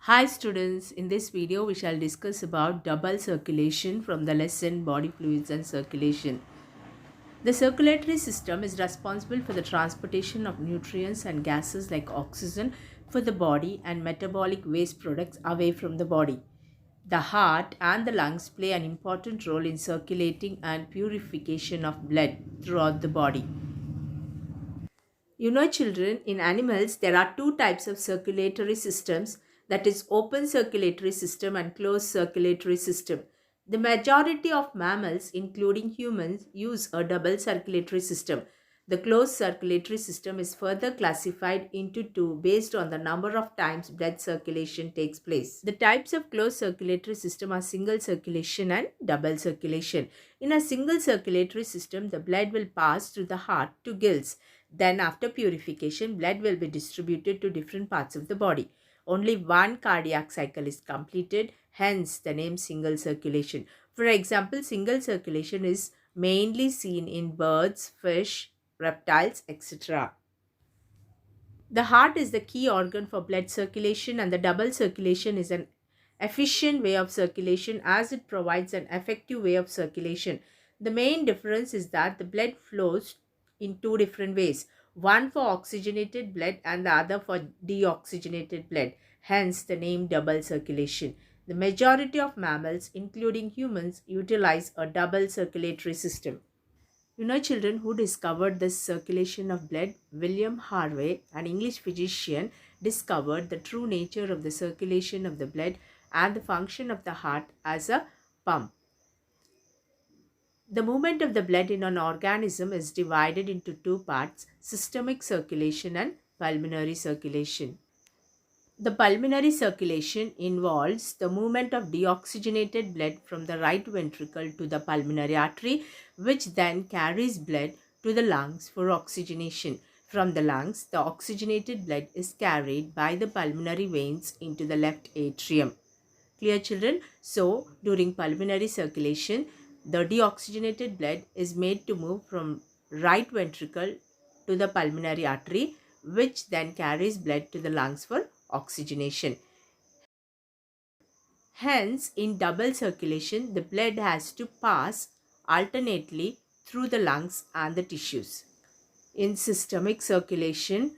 Hi students, in this video we shall discuss about double circulation from the lesson Body Fluids and Circulation. The circulatory system is responsible for the transportation of nutrients and gases like oxygen for the body and metabolic waste products away from the body. The heart and the lungs play an important role in circulating and purification of blood throughout the body. You know, children, in animals, there are two types of circulatory systems, that is, open circulatory system and closed circulatory system. The majority of mammals, including humans, use a double circulatory system. The closed circulatory system is further classified into two based on the number of times blood circulation takes place. The types of closed circulatory system are single circulation and double circulation. In a single circulatory system, the blood will pass through the heart to gills. Then after purification, blood will be distributed to different parts of the body. Only one cardiac cycle is completed, hence the name single circulation. For example, single circulation is mainly seen in birds, fish, reptiles, etc. The heart is the key organ for blood circulation, and the double circulation is an efficient way of circulation as it provides an effective way of circulation. The main difference is that the blood flows in two different ways, one for oxygenated blood and the other for deoxygenated blood, hence the name double circulation. The majority of mammals, including humans, utilize a double circulatory system. You know, children, who discovered this circulation of blood? William Harvey, an English physician, discovered the true nature of the circulation of the blood and the function of the heart as a pump. The movement of the blood in an organism is divided into two parts, systemic circulation and pulmonary circulation. The pulmonary circulation involves the movement of deoxygenated blood from the right ventricle to the pulmonary artery, which then carries blood to the lungs for oxygenation. From the lungs, the oxygenated blood is carried by the pulmonary veins into the left atrium. Clear, children? So, during pulmonary circulation, the deoxygenated blood is made to move from right ventricle to the pulmonary artery, which then carries blood to the lungs for oxygenation. Hence, in double circulation, the blood has to pass alternately through the lungs and the tissues. In systemic circulation,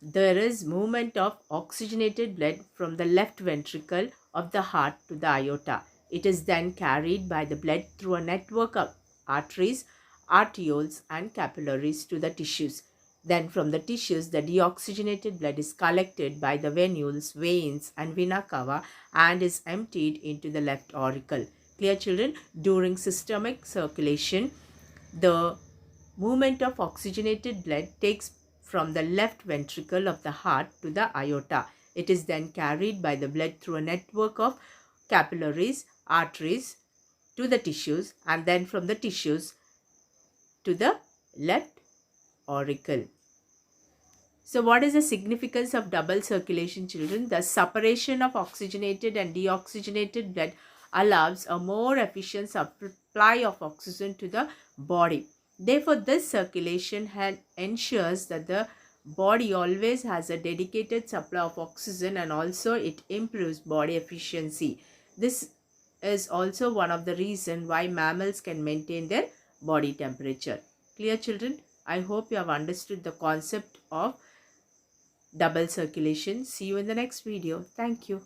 there is movement of oxygenated blood from the left ventricle of the heart to the aorta. It is then carried by the blood through a network of arteries, arterioles and capillaries to the tissues. Then from the tissues, the deoxygenated blood is collected by the venules, veins and vena cava and is emptied into the left auricle. Clear, children? During systemic circulation, the movement of oxygenated blood takes from the left ventricle of the heart to the aorta. It is then carried by the blood through a network of capillaries, arteries to the tissues, and then from the tissues to the left auricle. So what is the significance of double circulation, children? The separation of oxygenated and deoxygenated blood allows a more efficient supply of oxygen to the body. Therefore, this circulation ensures that the body always has a dedicated supply of oxygen, and also it improves body efficiency. This is also one of the reasons why mammals can maintain their body temperature. Clear, children? I hope you have understood the concept of double circulation. See you in the next video. Thank you.